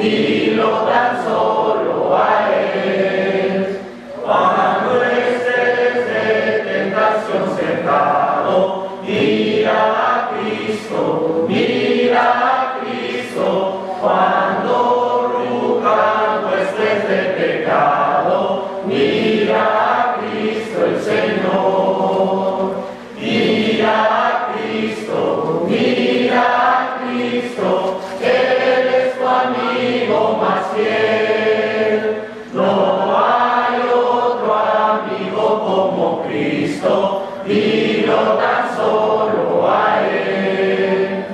dilo tan solo a Él. Cuando estés de tentación cercado, mira a Cristo, mira a Cristo. Cuando rugando estés de pecado, mira a Cristo el Señor. Mira a Cristo, mira a Cristo, Él es tu amigo más fiel. No hay otro amigo como Cristo, dilo tan solo a Él.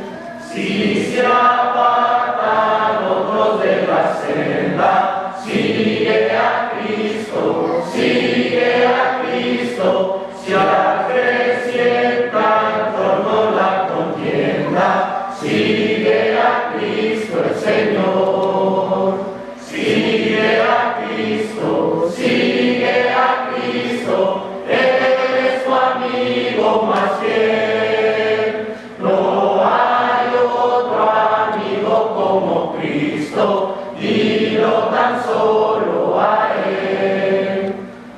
Si se apartan otros de la senda, sigue a Cristo, sigue a Cristo. Si acrecienta en torno la contienda, sigue a Cristo el Señor. Sigue a Cristo, sigue a Cristo, Él es tu amigo más fiel. No hay otro amigo como Cristo, dilo tan solo a Él.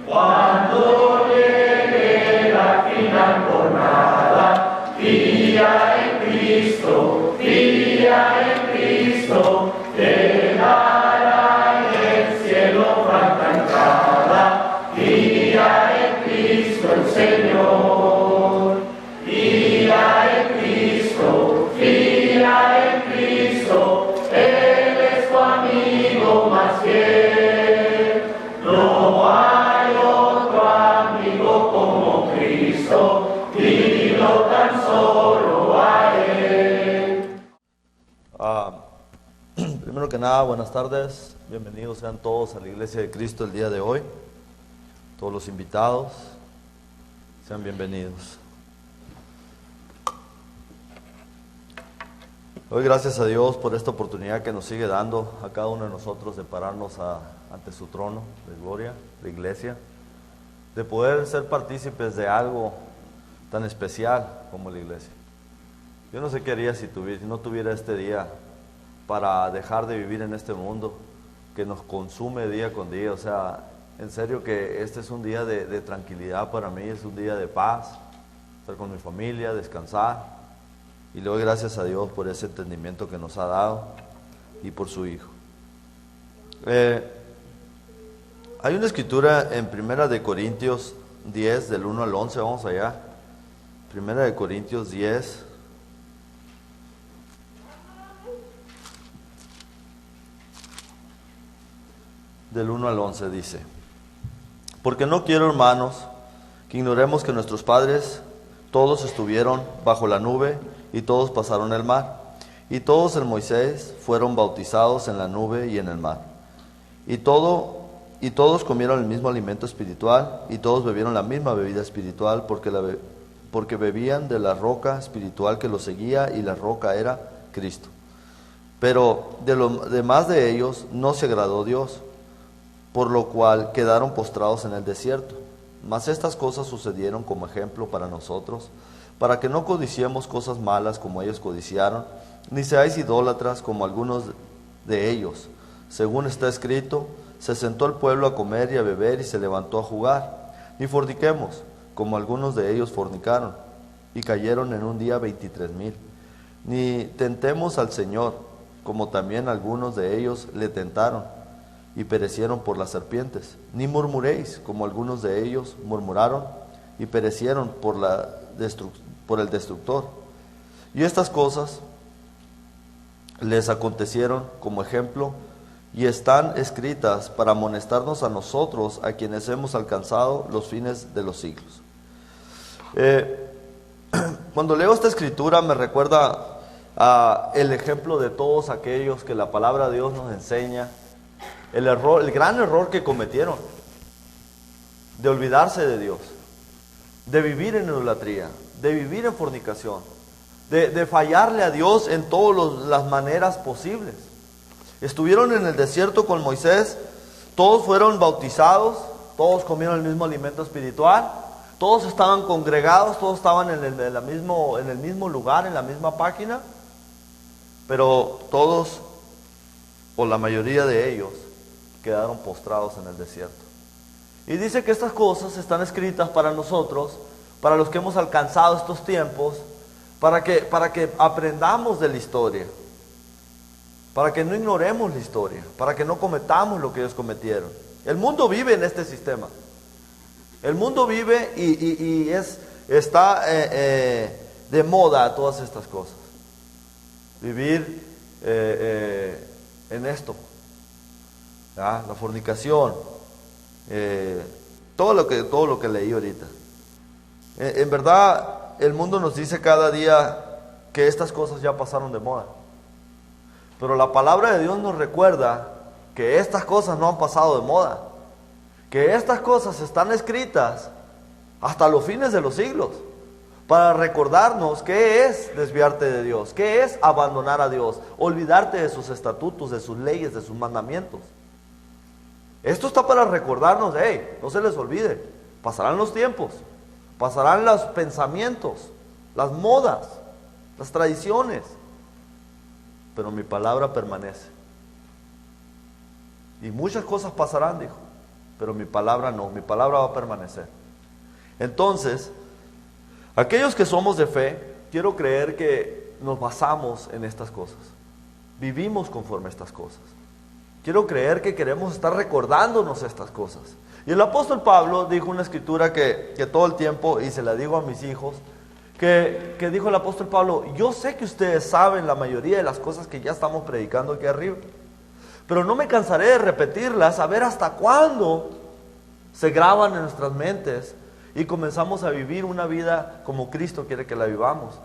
Cuando llegue la final jornada, fía en Cristo, fía en Cristo, te dará en el cielo franca entrada. Fía en Cristo el Señor, fía en Cristo, fía en Cristo, Él es tu amigo más fiel. No hay otro amigo como Cristo, dilo tan solo a Él. Primero que nada, buenas tardes, bienvenidos sean todos a la Iglesia de Cristo el día de hoy. Todos los invitados, sean bienvenidos. Doy gracias a Dios por esta oportunidad que nos sigue dando a cada uno de nosotros de pararnos ante su trono de gloria, de iglesia, de poder ser partícipes de algo tan especial como la iglesia. Yo no sé qué haría si no tuviera este día para dejar de vivir en este mundo que nos consume día con día. O sea, en serio que este es un día de tranquilidad para mí, es un día de paz, estar con mi familia, descansar. Y le doy gracias a Dios por ese entendimiento que nos ha dado y por su Hijo. Hay una escritura en 1 de Corintios 10, del 1 al 11, vamos allá. 1 de Corintios 10. Del 1 al 11 dice: porque no quiero, hermanos, que ignoremos que nuestros padres todos estuvieron bajo la nube y todos pasaron el mar, y todos en Moisés fueron bautizados en la nube y en el mar, y todos comieron el mismo alimento espiritual, y todos bebieron la misma bebida espiritual, porque bebían de la roca espiritual que los seguía, y la roca era Cristo. Pero de los demás de ellos no se agradó Dios, por lo cual quedaron postrados en el desierto. Mas estas cosas sucedieron como ejemplo para nosotros, para que no codiciemos cosas malas como ellos codiciaron, ni seáis idólatras como algunos de ellos. Según está escrito, se sentó el pueblo a comer y a beber y se levantó a jugar. Ni forniquemos, como algunos de ellos fornicaron, y cayeron en un día 23,000. Ni tentemos al Señor, como también algunos de ellos le tentaron, y perecieron por las serpientes. Ni murmuréis, como algunos de ellos murmuraron, y perecieron por el destructor. Y estas cosas les acontecieron como ejemplo, y están escritas para amonestarnos a nosotros, a quienes hemos alcanzado los fines de los siglos. Cuando leo esta escritura me recuerda el ejemplo de todos aquellos que la palabra de Dios nos enseña, el gran error que cometieron de olvidarse de Dios, de vivir en idolatría, de vivir en fornicación, de fallarle a Dios en todas las maneras posibles. Estuvieron en el desierto con Moisés, todos fueron bautizados, todos comieron el mismo alimento espiritual, todos estaban congregados, todos estaban en el mismo lugar, en la misma página, pero todos o la mayoría de ellos, quedaron postrados en el desierto. Y dice que estas cosas están escritas para nosotros, para los que hemos alcanzado estos tiempos, para que aprendamos de la historia, para que no ignoremos la historia, para que no cometamos lo que ellos cometieron. El mundo vive en este sistema. El mundo vive y está de moda todas estas cosas. Vivir en esto, ¿ya? La fornicación, todo lo que leí ahorita. En verdad, el mundo nos dice cada día que estas cosas ya pasaron de moda. Pero la palabra de Dios nos recuerda que estas cosas no han pasado de moda, que estas cosas están escritas hasta los fines de los siglos, para recordarnos qué es desviarte de Dios, qué es abandonar a Dios, olvidarte de sus estatutos, de sus leyes, de sus mandamientos. Esto está para recordarnos, no se les olvide, pasarán los tiempos, pasarán los pensamientos, las modas, las tradiciones, pero mi palabra permanece. Y muchas cosas pasarán, dijo, pero mi palabra no, mi palabra va a permanecer. Entonces, aquellos que somos de fe, quiero creer que nos basamos en estas cosas, vivimos conforme a estas cosas. Quiero creer que queremos estar recordándonos estas cosas. Y el apóstol Pablo dijo una escritura que todo el tiempo, y se la digo a mis hijos, que dijo el apóstol Pablo: yo sé que ustedes saben la mayoría de las cosas que ya estamos predicando aquí arriba, pero no me cansaré de repetirlas, a ver hasta cuándo se graban en nuestras mentes y comenzamos a vivir una vida como Cristo quiere que la vivamos,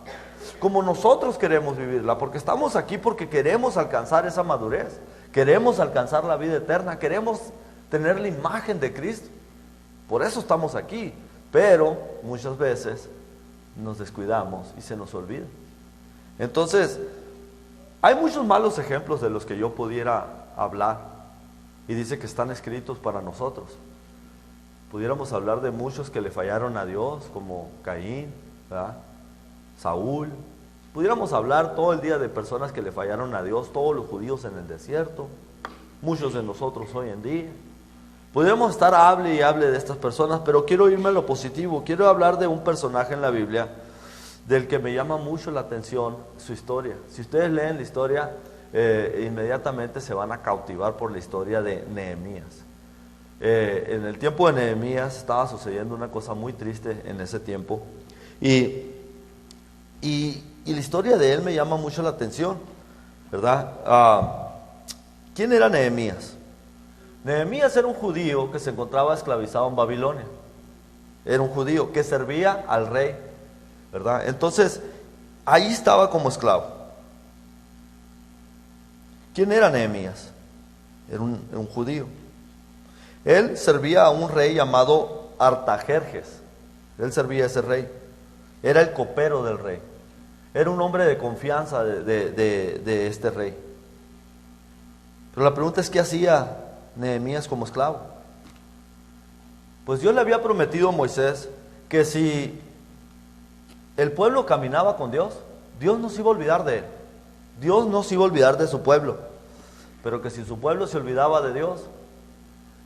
como nosotros queremos vivirla, porque estamos aquí porque queremos alcanzar esa madurez, queremos alcanzar la vida eterna, queremos tener la imagen de Cristo. Por eso estamos aquí, pero muchas veces nos descuidamos y se nos olvida. Entonces, hay muchos malos ejemplos de los que yo pudiera hablar, y dice que están escritos para nosotros. Pudiéramos hablar de muchos que le fallaron a Dios, como Caín, ¿verdad? Saúl. Pudiéramos hablar todo el día de personas que le fallaron a Dios, todos los judíos en el desierto, muchos de nosotros hoy en día. Pudiéramos estar hable y hable de estas personas, pero quiero irme a lo positivo. Quiero hablar de un personaje en la Biblia del que me llama mucho la atención su historia. Si ustedes leen la historia, inmediatamente se van a cautivar por la historia de Nehemías. En el tiempo de Nehemías estaba sucediendo una cosa muy triste en ese tiempo, y la historia de él me llama mucho la atención, ¿verdad? ¿Quién era Nehemías? Nehemías era un judío que se encontraba esclavizado en Babilonia. Era un judío que servía al rey, ¿verdad? Entonces, ahí estaba como esclavo. ¿Quién era Nehemías? Era un judío. Él servía a un rey llamado Artajerjes. Él servía a ese rey. Era el copero del rey. Era un hombre de confianza de este rey. Pero la pregunta es: ¿qué hacía Nehemías como esclavo? Pues Dios le había prometido a Moisés que si el pueblo caminaba con Dios, Dios no se iba a olvidar de él. Dios no se iba a olvidar de su pueblo. Pero que si su pueblo se olvidaba de Dios,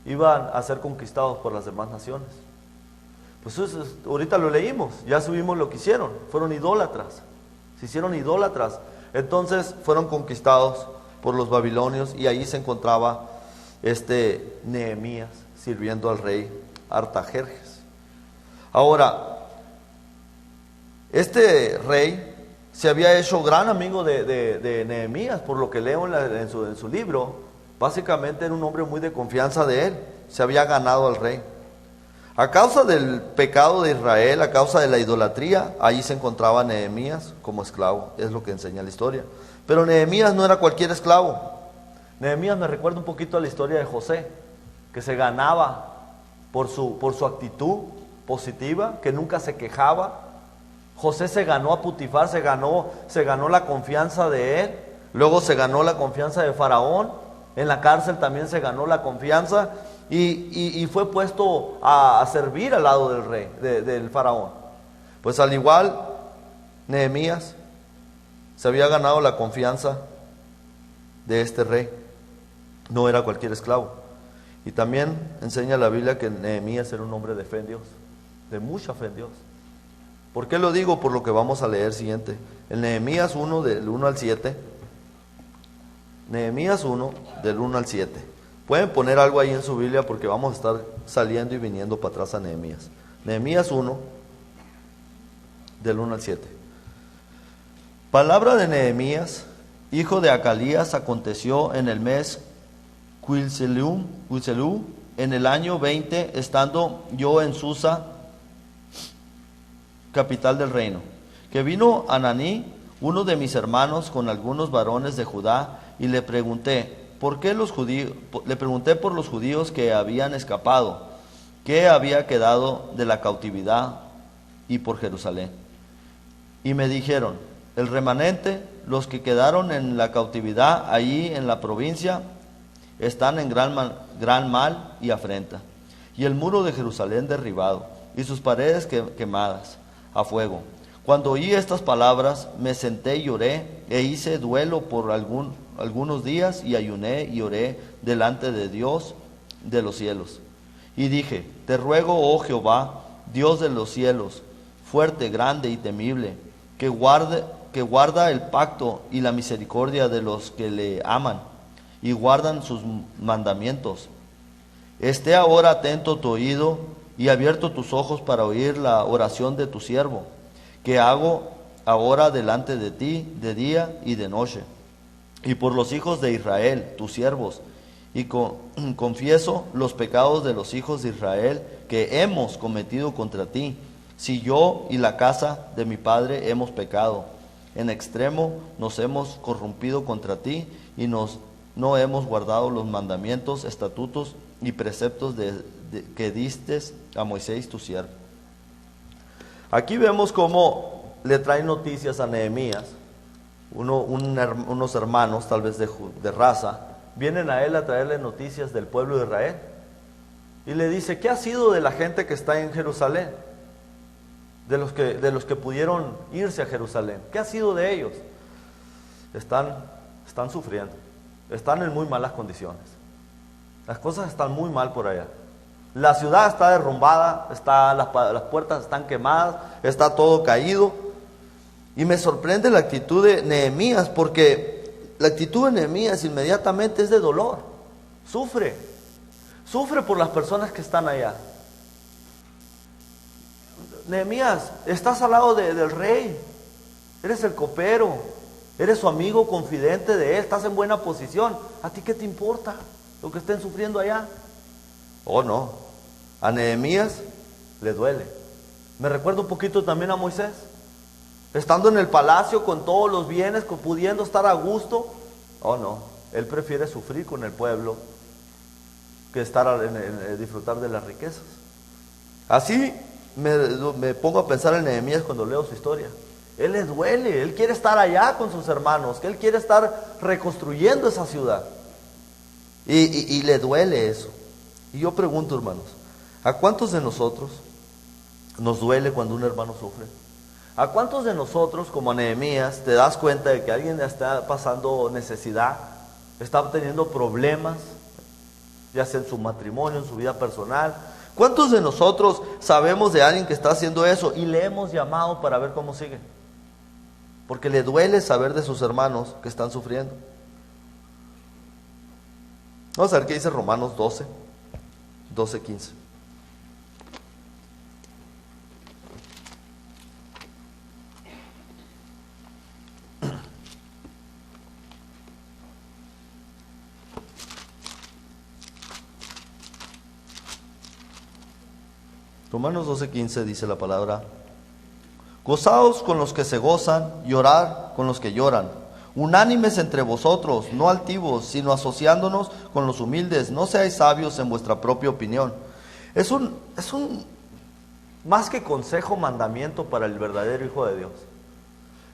iban a ser conquistados por las demás naciones. Pues eso, ahorita lo leímos, ya subimos lo que hicieron. Fueron idólatras, se hicieron idólatras. Entonces fueron conquistados por los babilonios, y ahí se encontraba Nehemías sirviendo al rey Artajerjes. Ahora, este rey se había hecho gran amigo de Nehemías, por lo que leo en su libro. Básicamente era un hombre muy de confianza de él, se había ganado al rey. A causa del pecado de Israel, a causa de la idolatría, ahí se encontraba Nehemías como esclavo, es lo que enseña la historia. Pero Nehemías no era cualquier esclavo. Nehemías me recuerda un poquito a la historia de José, que se ganaba por su actitud positiva, que nunca se quejaba. José se ganó a Putifar, se ganó la confianza de él, luego se ganó la confianza de Faraón, en la cárcel también se ganó la confianza, y fue puesto a servir al lado del rey, del Faraón. Pues al igual, Nehemías se había ganado la confianza de este rey. no era cualquier esclavo. Y también enseña la Biblia que Nehemías era un hombre de fe en Dios, de mucha fe en Dios. ¿Por qué lo digo? Por lo que vamos a leer siguiente. En Nehemías 1, del 1 al 7. Nehemías 1, del 1 al 7. Pueden poner algo ahí en su Biblia porque vamos a estar saliendo y viniendo para atrás a Nehemías. Nehemías 1, del 1 al 7. Palabra de Nehemías, hijo de Acalías, aconteció en el mes Quisleu, en el año 20, estando yo en Susa, capital del reino, que vino Ananí, uno de mis hermanos, con algunos varones de Judá, y le pregunté por los judíos que habían escapado, qué había quedado de la cautividad, y por Jerusalén. Y me dijeron: el remanente, los que quedaron en la cautividad allí en la provincia, están en gran mal y afrenta, y el muro de Jerusalén derribado, y sus paredes quemadas a fuego. Cuando oí estas palabras, me senté y lloré, e hice duelo por algunos días, y ayuné y oré delante de Dios de los cielos. Y dije: te ruego, oh Jehová, Dios de los cielos, fuerte, grande y temible, que guarda el pacto y la misericordia de los que le aman y guardan sus mandamientos. Esté ahora atento tu oído y abierto tus ojos para oír la oración de tu siervo, que hago ahora delante de ti de día y de noche, y por los hijos de Israel, tus siervos, y confieso los pecados de los hijos de Israel que hemos cometido contra ti, si yo y la casa de mi padre hemos pecado. En extremo nos hemos corrompido contra ti, y no hemos guardado los mandamientos, estatutos y preceptos que diste a Moisés tu siervo. Aquí vemos cómo le traen noticias a Nehemías. Unos hermanos, tal vez de raza, vienen a él a traerle noticias del pueblo de Israel. Y le dice: ¿qué ha sido de la gente que está en Jerusalén? De los que pudieron irse a Jerusalén. ¿Qué ha sido de ellos? Están sufriendo. Están en muy malas condiciones. Las cosas están muy mal por allá. La ciudad está derrumbada, las puertas están quemadas, está todo caído. Y me sorprende la actitud de Nehemías, porque la actitud de Nehemías inmediatamente es de dolor. Sufre por las personas que están allá. Nehemías, estás al lado del rey, eres el copero, eres su amigo confidente de él, estás en buena posición. ¿A ti qué te importa lo que estén sufriendo allá? Oh, no, a Nehemías le duele. Me recuerda un poquito también a Moisés, estando en el palacio con todos los bienes, pudiendo estar a gusto. Oh, no, él prefiere sufrir con el pueblo que disfrutar de las riquezas. Así me pongo a pensar en Nehemías cuando leo su historia. Él le duele, él quiere estar allá con sus hermanos, que él quiere estar reconstruyendo esa ciudad. Y le duele eso. Y yo pregunto, hermanos, ¿a cuántos de nosotros nos duele cuando un hermano sufre? ¿A cuántos de nosotros, como a Nehemías, te das cuenta de que alguien está pasando necesidad, está teniendo problemas, ya sea en su matrimonio, en su vida personal? ¿Cuántos de nosotros sabemos de alguien que está haciendo eso y le hemos llamado para ver cómo sigue? Porque le duele saber de sus hermanos que están sufriendo. Vamos a ver qué dice Romanos 12:15. Romanos 12:15 dice la palabra: gozaos con los que se gozan, llorad con los que lloran. Unánimes entre vosotros, no altivos, sino asociándonos con los humildes. No seáis sabios en vuestra propia opinión. Es un más que consejo, mandamiento para el verdadero Hijo de Dios.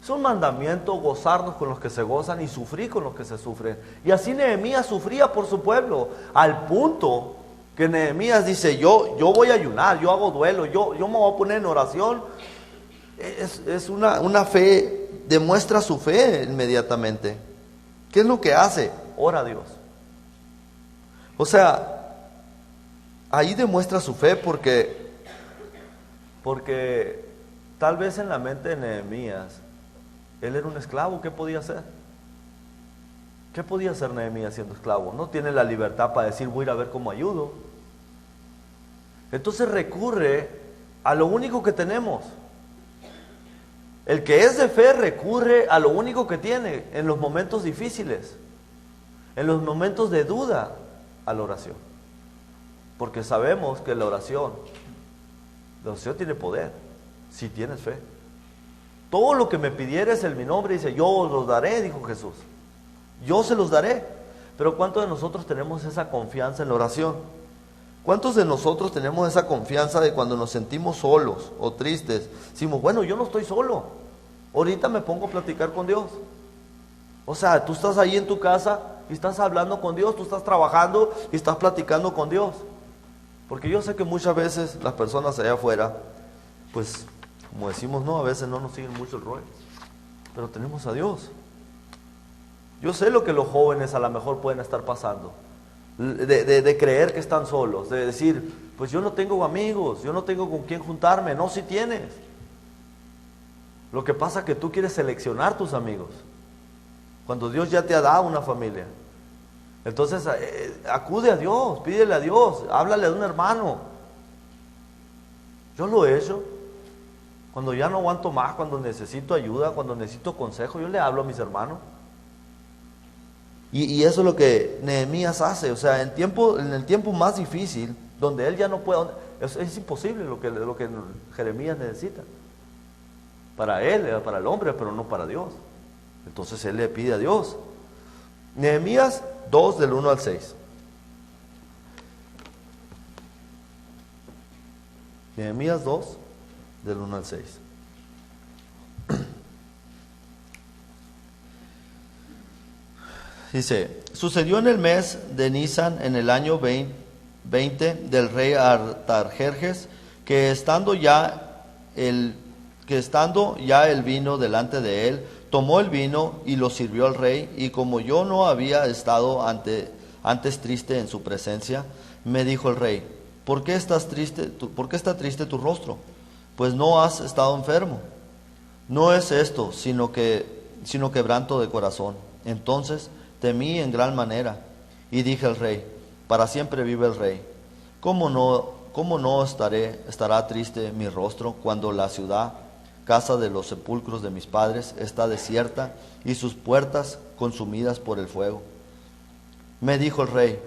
Es un mandamiento gozarnos con los que se gozan y sufrir con los que se sufren. Y así Nehemías sufría por su pueblo, al punto que Nehemías dice: yo voy a ayunar, yo hago duelo, yo me voy a poner en oración. Es una fe, demuestra su fe inmediatamente. ¿Qué es lo que hace? Ora a Dios. O sea, ahí demuestra su fe porque tal vez en la mente de Nehemías, él era un esclavo. ¿Qué podía hacer? ¿Qué podía hacer Nehemías siendo esclavo? No tiene la libertad para decir, voy a ir a ver cómo ayudo. Entonces recurre a lo único que tenemos. El que es de fe recurre a lo único que tiene en los momentos difíciles, en los momentos de duda, a la oración. Porque sabemos que la oración tiene poder, si tienes fe. Todo lo que me pidieres en mi nombre, dice, yo os los daré, dijo Jesús. Yo se los daré. Pero ¿cuántos de nosotros tenemos esa confianza en la oración? ¿Cuántos de nosotros tenemos esa confianza de cuando nos sentimos solos o tristes? Decimos, bueno, yo no estoy solo. Ahorita me pongo a platicar con Dios. O sea, tú estás ahí en tu casa y estás hablando con Dios, tú estás trabajando y estás platicando con Dios. Porque yo sé que muchas veces las personas allá afuera, pues, como decimos, no, a veces no nos siguen mucho el rollo. Pero tenemos a Dios. Yo sé lo que los jóvenes a lo mejor pueden estar pasando. De creer que están solos, de decir, pues yo no tengo amigos, yo no tengo con quién juntarme. No, sí tienes. Lo que pasa es que tú quieres seleccionar tus amigos, cuando Dios ya te ha dado una familia. Entonces acude a Dios, pídele a Dios, háblale a un hermano. Yo lo he hecho. Cuando ya no aguanto más, cuando necesito ayuda, cuando necesito consejo, yo le hablo a mis hermanos. Y eso es lo que Nehemías hace. O sea, en el tiempo más difícil, donde él ya no puede, es imposible lo que Jeremías necesita. Para él, para el hombre, pero no para Dios. Entonces él le pide a Dios. Nehemías 2, del 1 al 6. Nehemías 2, del 1 al 6. Dice, sucedió en el mes de Nisan, en el año 20 del rey Artajerjes, que estando ya el vino delante de él, tomó el vino y lo sirvió al rey, y como yo no había estado antes triste en su presencia, me dijo el rey, ¿por qué está triste tu rostro? Pues no has estado enfermo. No es esto, sino quebranto de corazón. Entonces temí en gran manera, y dije al rey, para siempre vive el rey. ¿Cómo no estará triste mi rostro cuando la ciudad, casa de los sepulcros de mis padres, está desierta y sus puertas consumidas por el fuego? Me dijo el rey,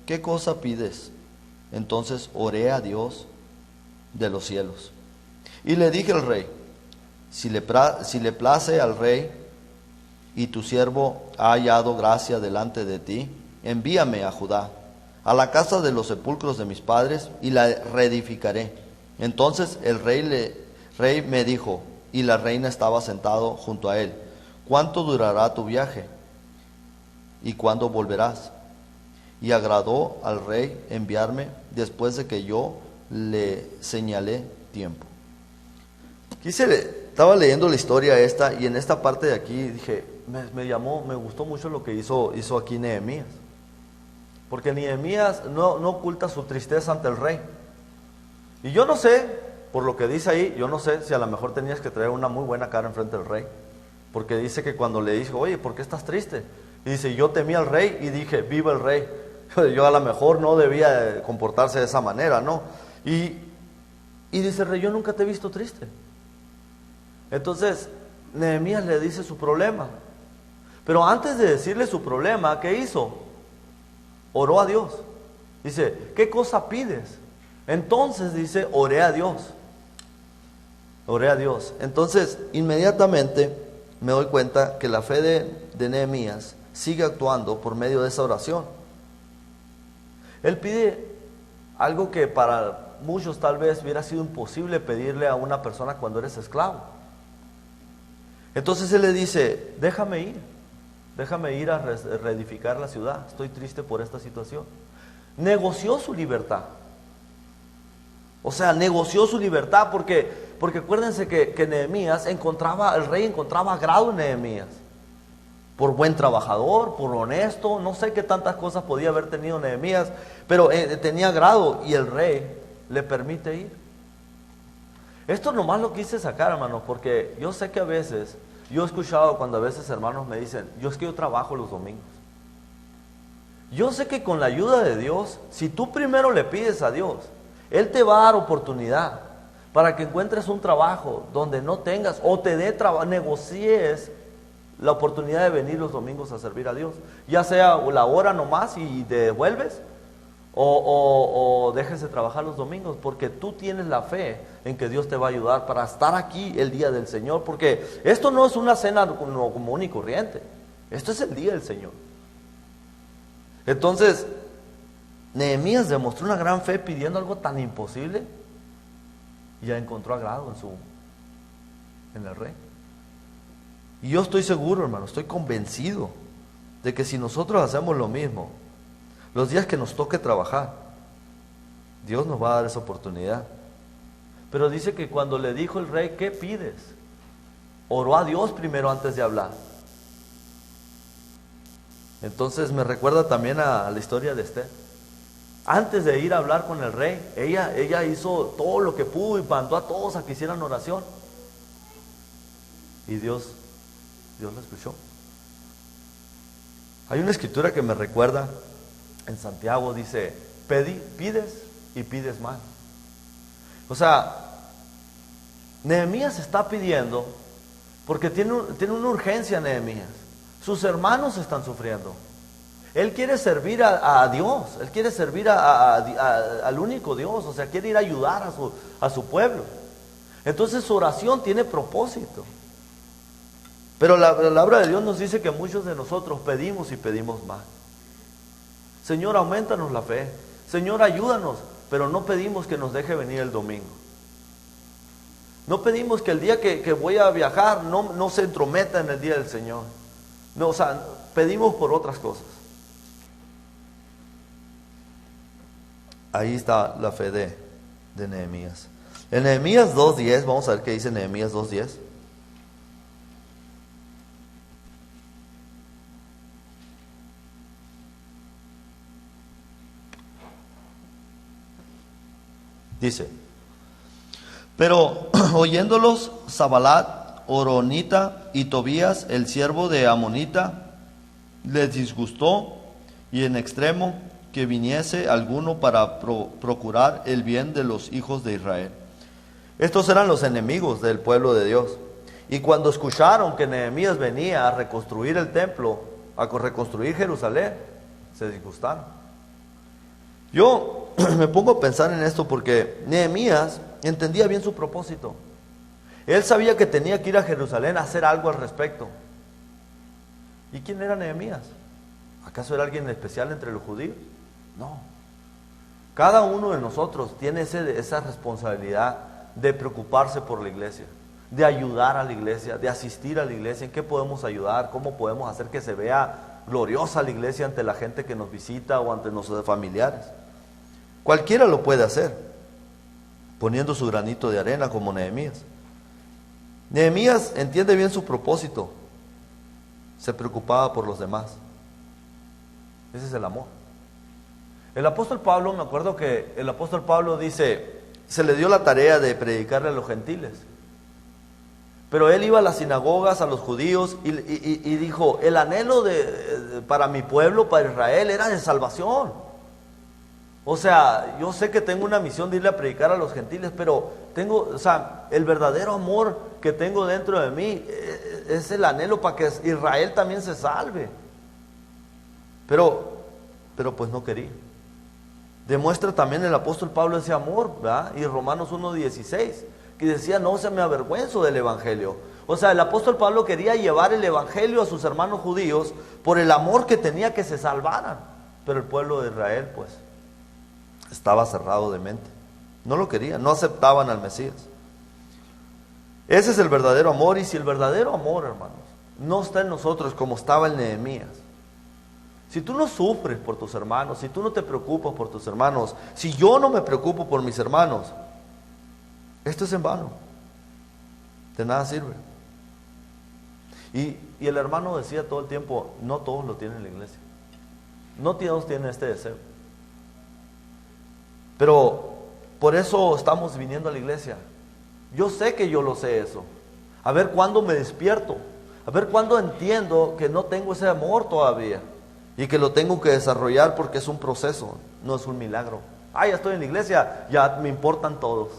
¿qué cosa pides? Entonces oré a Dios de los cielos. Y le dije al rey, si le place al rey y tu siervo ha hallado gracia delante de ti, envíame a Judá, a la casa de los sepulcros de mis padres, y la reedificaré. Entonces el rey me dijo, y la reina estaba sentado junto a él, ¿cuánto durará tu viaje? ¿Y cuándo volverás? Y agradó al rey enviarme después de que yo le señalé tiempo. Estaba leyendo la historia esta, y en esta parte de aquí dije, me gustó mucho lo que hizo aquí Nehemías. Porque Nehemías no oculta su tristeza ante el rey. Y yo no sé, por lo que dice ahí, yo no sé si a lo mejor tenías que traer una muy buena cara enfrente del rey. Porque dice que cuando le dijo, oye, ¿por qué estás triste? Y dice, yo temí al rey y dije, viva el rey. Yo a lo mejor no debía comportarse de esa manera, ¿no? Y dice el rey, yo nunca te he visto triste. Entonces, Nehemías le dice su problema. Pero antes de decirle su problema, ¿qué hizo? Oró a Dios. Dice, ¿qué cosa pides? Entonces dice, oré a Dios. Oré a Dios. Entonces, inmediatamente me doy cuenta que la fe de Nehemías sigue actuando por medio de esa oración. Él pide algo que para muchos tal vez hubiera sido imposible pedirle a una persona cuando eres esclavo. Entonces él le dice, déjame ir a reedificar la ciudad, estoy triste por esta situación. Negoció su libertad. O sea, negoció su libertad porque acuérdense que Nehemías el rey encontraba agrado en Nehemías. por buen trabajador, por honesto, no sé qué tantas cosas podía haber tenido Nehemías, pero tenía grado y el rey le permite ir. Esto nomás lo quise sacar, hermanos, porque yo sé que a veces, yo he escuchado cuando a veces hermanos me dicen, es que yo trabajo los domingos. Yo sé que con la ayuda de Dios, si tú primero le pides a Dios, Él te va a dar oportunidad para que encuentres un trabajo donde no tengas, o te dé trabajo, negocies la oportunidad de venir los domingos a servir a Dios. Ya sea la hora nomás y te devuelves, o dejes de trabajar los domingos, porque tú tienes la fe en que Dios te va a ayudar para estar aquí el día del Señor, porque esto no es una cena común y corriente, esto es el día del Señor. Entonces, Nehemías demostró una gran fe pidiendo algo tan imposible y ya encontró agrado en el rey. Y yo estoy seguro, hermano, estoy convencido de que si nosotros hacemos lo mismo, los días que nos toque trabajar, Dios nos va a dar esa oportunidad. Pero dice que cuando le dijo el rey, ¿qué pides?, oró a Dios primero antes de hablar. Entonces me recuerda también a la historia de Esther. Antes de ir a hablar con el rey, ella hizo todo lo que pudo y mandó a todos a que hicieran oración. Y Dios la escuchó. Hay una escritura que me recuerda, en Santiago dice, pides y pides mal. O sea, Nehemías está pidiendo porque tiene una urgencia. Nehemías, sus hermanos están sufriendo. Él quiere servir a Dios, él quiere servir al único Dios, o sea, quiere ir a ayudar a su pueblo. Entonces su oración tiene propósito. Pero la palabra de Dios nos dice que muchos de nosotros pedimos y pedimos mal. Señor, aumentanos la fe. Señor, ayúdanos, pero no pedimos que nos deje venir el domingo. No pedimos que el día que voy a viajar no se entrometa en el día del Señor. No, o sea, pedimos por otras cosas. Ahí está la fe de Nehemías. En Nehemías 2:10, vamos a ver qué dice Nehemías 2:10. Dice, pero oyéndolos Sanballat, Horonita y Tobías, el siervo de Amonita, les disgustó y en extremo que viniese alguno para procurar el bien de los hijos de Israel. Estos eran los enemigos del pueblo de Dios. Y cuando escucharon que Nehemías venía a reconstruir el templo, a reconstruir Jerusalén, se disgustaron. Yo me pongo a pensar en esto porque Nehemías entendía bien su propósito. Él sabía que tenía que ir a Jerusalén a hacer algo al respecto. ¿Y quién era Nehemías? ¿Acaso era alguien especial entre los judíos? No. Cada uno de nosotros tiene esa responsabilidad de preocuparse por la iglesia, de ayudar a la iglesia, de asistir a la iglesia. ¿En qué podemos ayudar? ¿Cómo podemos hacer que se vea gloriosa la iglesia ante la gente que nos visita o ante nuestros familiares? Cualquiera lo puede hacer, poniendo su granito de arena como Nehemías. Nehemías entiende bien su propósito. Se preocupaba por los demás. Ese es el amor. El apóstol Pablo, me acuerdo que el apóstol Pablo dice, se le dio la tarea de predicarle a los gentiles. Pero él iba a las sinagogas, a los judíos, y dijo, el anhelo para mi pueblo, para Israel, era de salvación. O sea, yo sé que tengo una misión de irle a predicar a los gentiles, pero el verdadero amor que tengo dentro de mí es el anhelo para que Israel también se salve. Pero pues no quería. Demuestra también el apóstol Pablo ese amor, ¿verdad? Y Romanos 1:16, que decía, no se me avergüenzo del evangelio. O sea, el apóstol Pablo quería llevar el evangelio a sus hermanos judíos por el amor que tenía que se salvaran. Pero el pueblo de Israel, pues, estaba cerrado de mente. No lo querían, no aceptaban al Mesías. Ese es el verdadero amor. Y si el verdadero amor, hermanos, no está en nosotros como estaba en Nehemías, si tú no sufres por tus hermanos, si tú no te preocupas por tus hermanos, si yo no me preocupo por mis hermanos, esto es en vano. De nada sirve. Y el hermano decía todo el tiempo, no todos lo tienen en la iglesia. No todos tienen este deseo. Pero por eso estamos viniendo a la iglesia. Yo sé que yo lo sé eso. A ver cuándo me despierto. A ver cuándo entiendo que no tengo ese amor todavía. Y que lo tengo que desarrollar porque es un proceso, no es un milagro. Ah, ya estoy en la iglesia, ya me importan todos.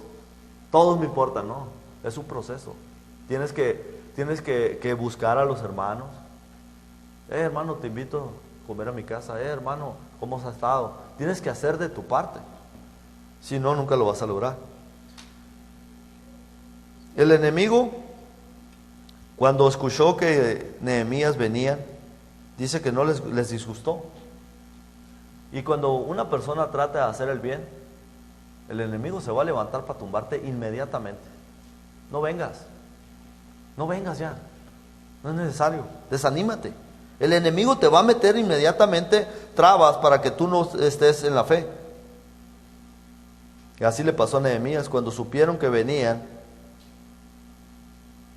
Todos me importan, no. Es un proceso. Tienes que buscar a los hermanos. Hermano, te invito a comer a mi casa. Hermano, ¿cómo has estado? Tienes que hacer de tu parte. Si no, nunca lo vas a lograr. El enemigo, cuando escuchó que Nehemías venía, dice que no les disgustó. Y cuando una persona trata de hacer el bien, el enemigo se va a levantar para tumbarte inmediatamente. No vengas ya, no es necesario, desanímate. El enemigo te va a meter inmediatamente trabas para que tú no estés en la fe. Y así le pasó a Nehemías. Cuando supieron que venían,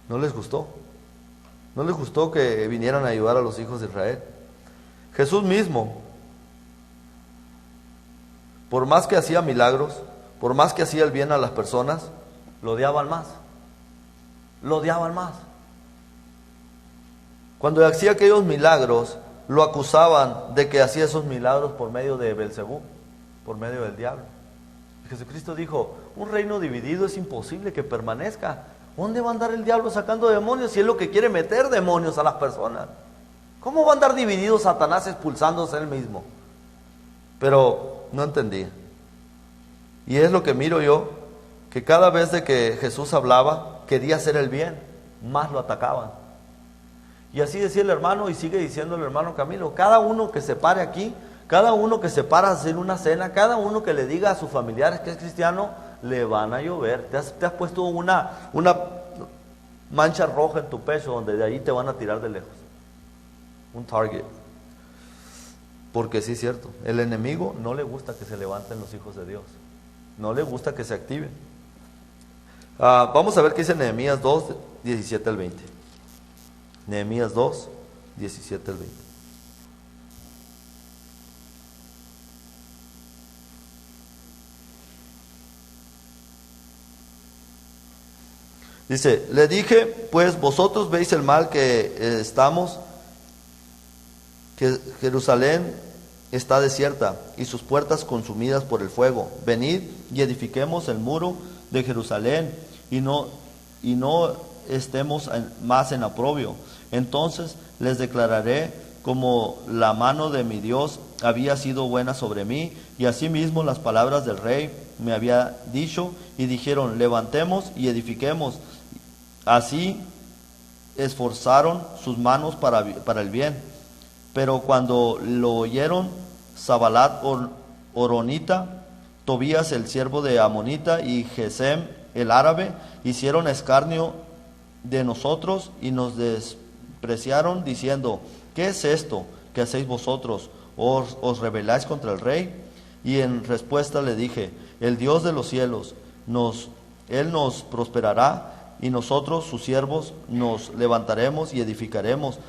no les gustó. No les gustó que vinieran a ayudar a los hijos de Israel. Jesús mismo, por más que hacía milagros, por más que hacía el bien a las personas, lo odiaban más. Lo odiaban más. Cuando hacía aquellos milagros, lo acusaban de que hacía esos milagros por medio de Belcebú, por medio del diablo. Jesucristo dijo, un reino dividido es imposible que permanezca. ¿Dónde va a andar el diablo sacando demonios si es lo que quiere meter demonios a las personas? ¿Cómo va a andar dividido Satanás expulsándose él mismo? Pero no entendía. Y es lo que miro yo, que cada vez de que Jesús hablaba, quería hacer el bien, más lo atacaban. Y así decía el hermano, y sigue diciendo el hermano Camilo, cada uno que se pare aquí, cada uno que se para a hacer una cena, cada uno que le diga a sus familiares que es cristiano, le van a llover. Te has puesto una mancha roja en tu pecho donde de ahí te van a tirar de lejos. Un target. Porque sí es cierto, el enemigo no le gusta que se levanten los hijos de Dios. No le gusta que se activen. Vamos a ver qué dice Nehemías 2, 17 al 20. Nehemías 2, 17 al 20. Dice, le dije, pues vosotros veis el mal que estamos, que Jerusalén está desierta y sus puertas consumidas por el fuego. Venid y edifiquemos el muro de Jerusalén y no estemos más en oprobio. Entonces les declararé como la mano de mi Dios había sido buena sobre mí, y asimismo las palabras del rey me había dicho, y dijeron, levantemos y edifiquemos. Así esforzaron sus manos para el bien. Pero cuando lo oyeron Sabalat Horonita, Tobías el siervo de Amonita y Gesem el árabe, hicieron escarnio de nosotros y nos despreciaron, diciendo, ¿qué es esto que hacéis vosotros? ¿Os rebeláis contra el rey? Y en respuesta le dije, el Dios de los cielos, Él nos prosperará, y nosotros, sus siervos, nos levantaremos y edificaremos,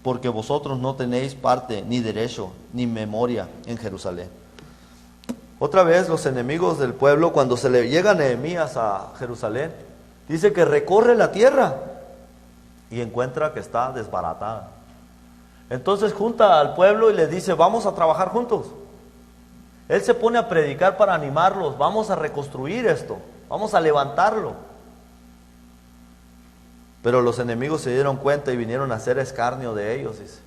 porque vosotros no tenéis parte, ni derecho, ni memoria en Jerusalén. Otra vez los enemigos del pueblo, cuando se le llega Nehemías a Jerusalén, dice que recorre la tierra y encuentra que está desbaratada. Entonces junta al pueblo y les dice, vamos a trabajar juntos. Él se pone a predicar para animarlos, vamos a reconstruir esto, vamos a levantarlo. Pero los enemigos se dieron cuenta y vinieron a hacer escarnio de ellos, dice.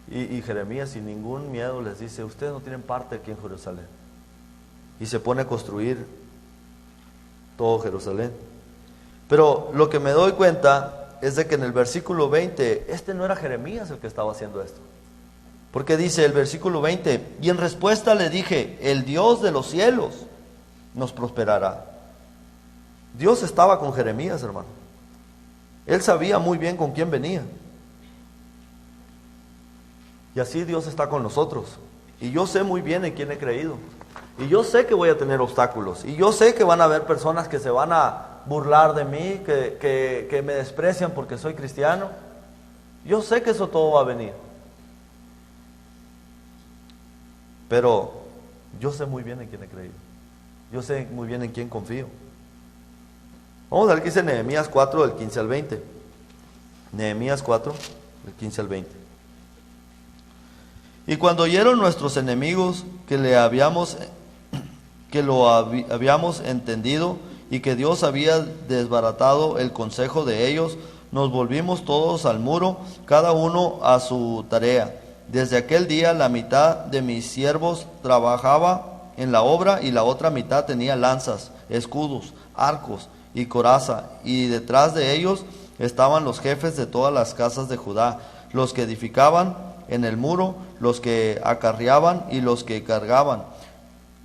Y Jeremías sin ningún miedo les dice, ustedes no tienen parte aquí en Jerusalén. Y se pone a construir todo Jerusalén. Pero lo que me doy cuenta es de que en el versículo 20, no era Jeremías el que estaba haciendo esto. Porque dice el versículo 20, y en respuesta le dije, el Dios de los cielos nos prosperará. Dios estaba con Jeremías, hermano. Él sabía muy bien con quién venía. Y así Dios está con nosotros. Y yo sé muy bien en quién he creído. Y yo sé que voy a tener obstáculos. Y yo sé que van a haber personas que se van a burlar de mí, que me desprecian porque soy cristiano. Yo sé que eso todo va a venir. Pero yo sé muy bien en quién he creído. Yo sé muy bien en quién confío. Vamos a ver qué dice Nehemías 4, del 15 al 20. Nehemías 4, del 15 al 20. Y cuando oyeron nuestros enemigos que lo habíamos entendido y que Dios había desbaratado el consejo de ellos, nos volvimos todos al muro, cada uno a su tarea. Desde aquel día la mitad de mis siervos trabajaba en la obra y la otra mitad tenía lanzas, escudos, arcos y coraza, y detrás de ellos estaban los jefes de todas las casas de Judá, los que edificaban en el muro, los que acarreaban y los que cargaban.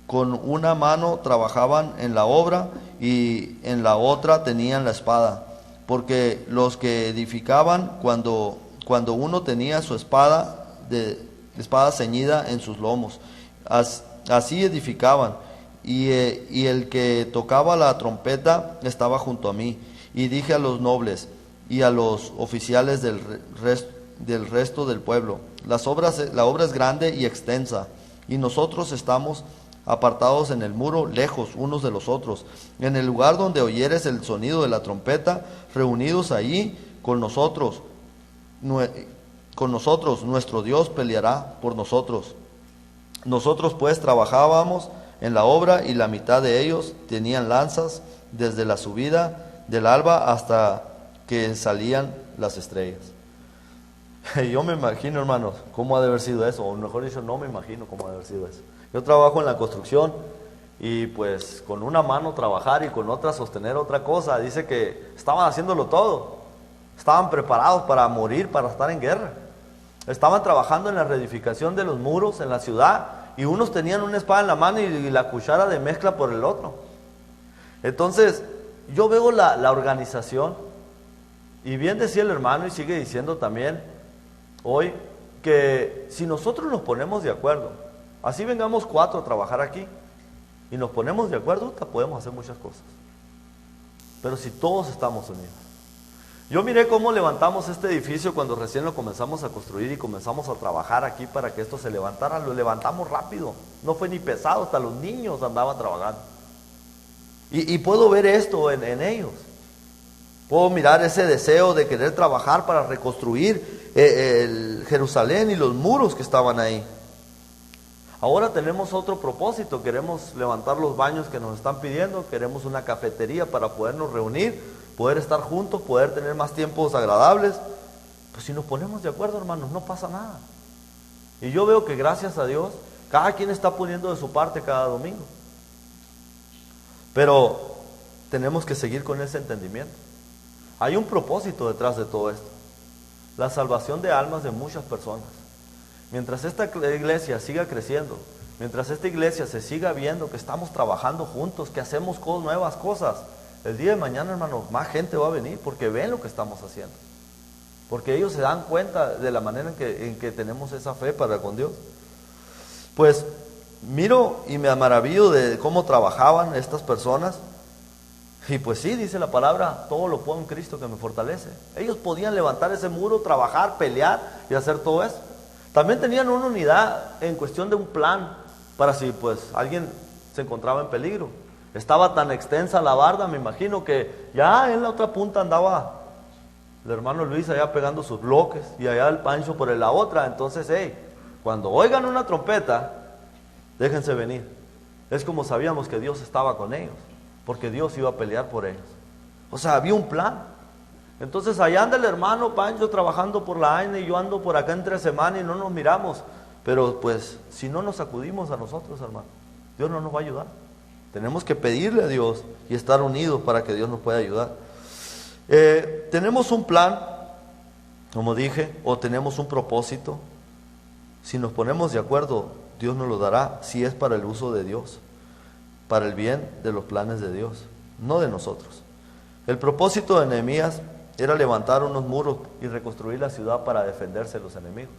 Con una mano trabajaban en la obra y en la otra tenían la espada, porque los que edificaban, cuando uno tenía su espada ceñida en sus lomos, así edificaban. Y el que tocaba la trompeta estaba junto a mí. Y dije a los nobles y a los oficiales del resto del pueblo: la obra es grande y extensa, y nosotros estamos apartados en el muro, lejos unos de los otros. En el lugar donde oyeres el sonido de la trompeta, reunidos allí con nosotros, nuestro Dios peleará por nosotros. Nosotros pues trabajábamos en la obra, y la mitad de ellos tenían lanzas desde la subida del alba hasta que salían las estrellas. Yo me imagino, hermanos, cómo ha de haber sido eso, o mejor dicho, no me imagino cómo ha de haber sido eso. Yo trabajo en la construcción y pues con una mano trabajar y con otra sostener otra cosa. Dice que estaban haciéndolo todo, estaban preparados para morir, para estar en guerra. Estaban trabajando en la reedificación de los muros en la ciudad, y unos tenían una espada en la mano y la cuchara de mezcla por el otro. Entonces yo veo la organización, y bien decía el hermano y sigue diciendo también hoy, que si nosotros nos ponemos de acuerdo, así vengamos 4 a trabajar aquí y nos ponemos de acuerdo, podemos hacer muchas cosas. Pero si todos estamos unidos. Yo miré cómo levantamos este edificio cuando recién lo comenzamos a construir y comenzamos a trabajar aquí para que esto se levantara. Lo levantamos rápido, no fue ni pesado, hasta los niños andaban trabajando. Y puedo ver esto en ellos. Puedo mirar ese deseo de querer trabajar para reconstruir el Jerusalén y los muros que estaban ahí. Ahora tenemos otro propósito, queremos levantar los baños que nos están pidiendo, queremos una cafetería para podernos reunir, poder estar juntos, poder tener más tiempos agradables. Pues si nos ponemos de acuerdo, hermanos, no pasa nada. Y yo veo que gracias a Dios, cada quien está poniendo de su parte cada domingo. Pero tenemos que seguir con ese entendimiento. Hay un propósito detrás de todo esto: la salvación de almas de muchas personas. Mientras esta iglesia siga creciendo, mientras esta iglesia se siga viendo que estamos trabajando juntos, que hacemos nuevas cosas, el día de mañana, hermanos, más gente va a venir porque ven lo que estamos haciendo, porque ellos se dan cuenta de la manera en que tenemos esa fe para con Dios. Pues miro y me maravillo de cómo trabajaban estas personas. Y pues sí, dice la palabra, todo lo puedo en Cristo que me fortalece. Ellos podían levantar ese muro, trabajar, pelear y hacer todo eso. También tenían una unidad en cuestión de un plan para si pues alguien se encontraba en peligro. Estaba tan extensa la barda, me imagino que ya en la otra punta andaba el hermano Luis allá pegando sus bloques y allá el Pancho por la otra. Entonces, cuando oigan una trompeta, déjense venir. Es como sabíamos que Dios estaba con ellos, porque Dios iba a pelear por ellos. O sea, había un plan. Entonces allá anda el hermano Pancho trabajando por la AINA y yo ando por acá entre semana y no nos miramos. Pero pues si no nos acudimos a nosotros, hermano, Dios no nos va a ayudar. Tenemos que pedirle a Dios y estar unidos para que Dios nos pueda ayudar. Tenemos un plan, como dije, o tenemos un propósito. Si nos ponemos de acuerdo, Dios nos lo dará, si es para el uso de Dios, para el bien de los planes de Dios, no de nosotros. El propósito de Nehemías era levantar unos muros y reconstruir la ciudad para defenderse de los enemigos.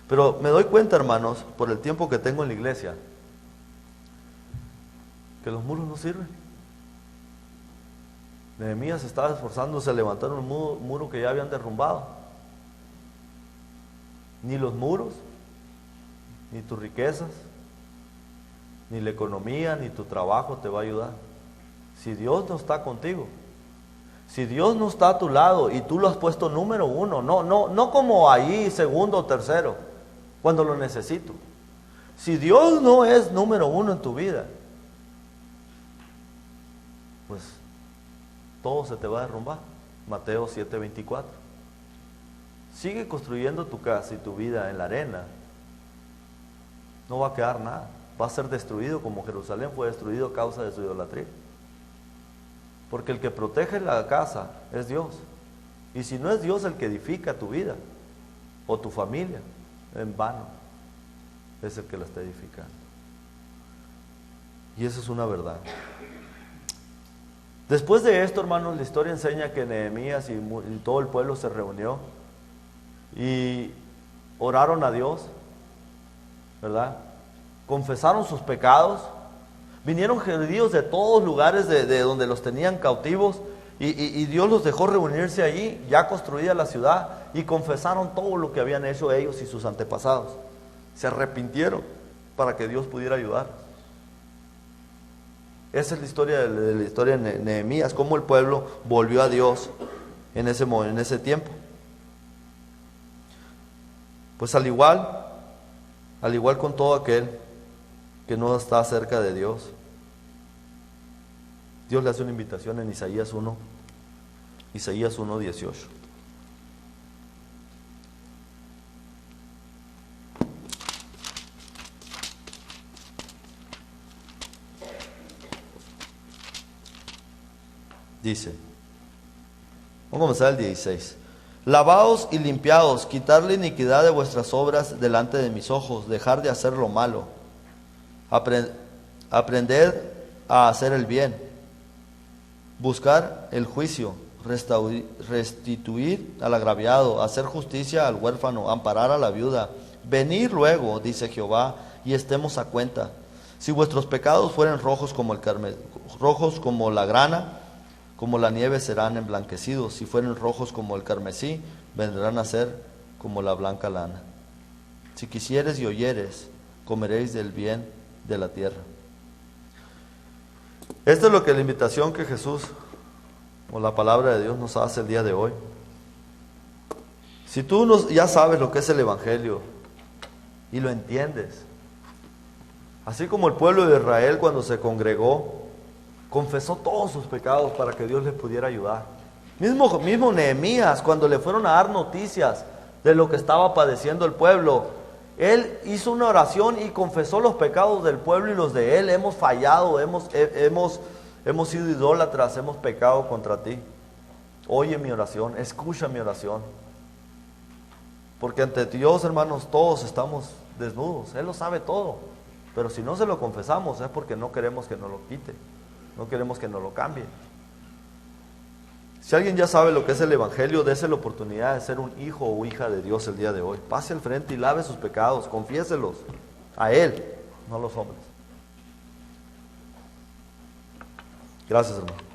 Pero me doy cuenta, hermanos, por el tiempo que tengo en la iglesia, que los muros no sirven. Nehemías estaba esforzándose a levantar un muro que ya habían derrumbado. Ni los muros, ni tus riquezas, ni la economía, ni tu trabajo te va a ayudar. Si Dios no está contigo, si Dios no está a tu lado y tú lo has puesto número uno, no como ahí segundo o tercero, cuando lo necesito. Si Dios no es número uno en tu vida, pues todo se te va a derrumbar. Mateo 7:24. Sigue construyendo tu casa y tu vida en la arena. No va a quedar nada. Va a ser destruido como Jerusalén fue destruido a causa de su idolatría. Porque el que protege la casa es Dios. Y si no es Dios el que edifica tu vida o tu familia, en vano es el que la está edificando. Y eso es una verdad. Después de esto, hermanos, la historia enseña que Nehemías y todo el pueblo se reunió y oraron a Dios, ¿verdad? Confesaron sus pecados. Vinieron judíos de todos lugares de donde los tenían cautivos y Dios los dejó reunirse allí, ya construida la ciudad, y confesaron todo lo que habían hecho ellos y sus antepasados. Se arrepintieron para que Dios pudiera ayudar. Esa es la historia de Nehemías, cómo el pueblo volvió a Dios en ese tiempo. Pues al igual con todo aquel que no está cerca de Dios, Dios le hace una invitación en Isaías 1:18. Dice, vamos a comenzar el 16. Lavaos y limpiaos, quitar la iniquidad de vuestras obras delante de mis ojos, dejar de hacer lo malo, aprended a hacer el bien, buscar el juicio, restituir al agraviado, hacer justicia al huérfano, amparar a la viuda. Venid luego, dice Jehová, y estemos a cuenta. Si vuestros pecados fueren rojos como rojos como la grana, como la nieve serán emblanquecidos. Si fueren rojos como el carmesí, vendrán a ser como la blanca lana. Si quisieres y oyeres, comeréis del bien de la tierra. Esto es lo que la invitación que Jesús o la palabra de Dios nos hace el día de hoy. Si tú ya sabes lo que es el Evangelio y lo entiendes, así como el pueblo de Israel cuando se congregó, confesó todos sus pecados para que Dios les pudiera ayudar. Mismo Nehemías, cuando le fueron a dar noticias de lo que estaba padeciendo el pueblo, él hizo una oración y confesó los pecados del pueblo y los de él. Hemos fallado, hemos sido idólatras, hemos pecado contra ti. Oye mi oración, escucha mi oración. Porque ante Dios, hermanos, todos estamos desnudos. Él lo sabe todo. Pero si no se lo confesamos es porque no queremos que nos lo quite. No queremos que nos lo cambie. Si alguien ya sabe lo que es el Evangelio, dése la oportunidad de ser un hijo o hija de Dios el día de hoy. Pase al frente y lave sus pecados, confiéselos a Él, no a los hombres. Gracias, hermano.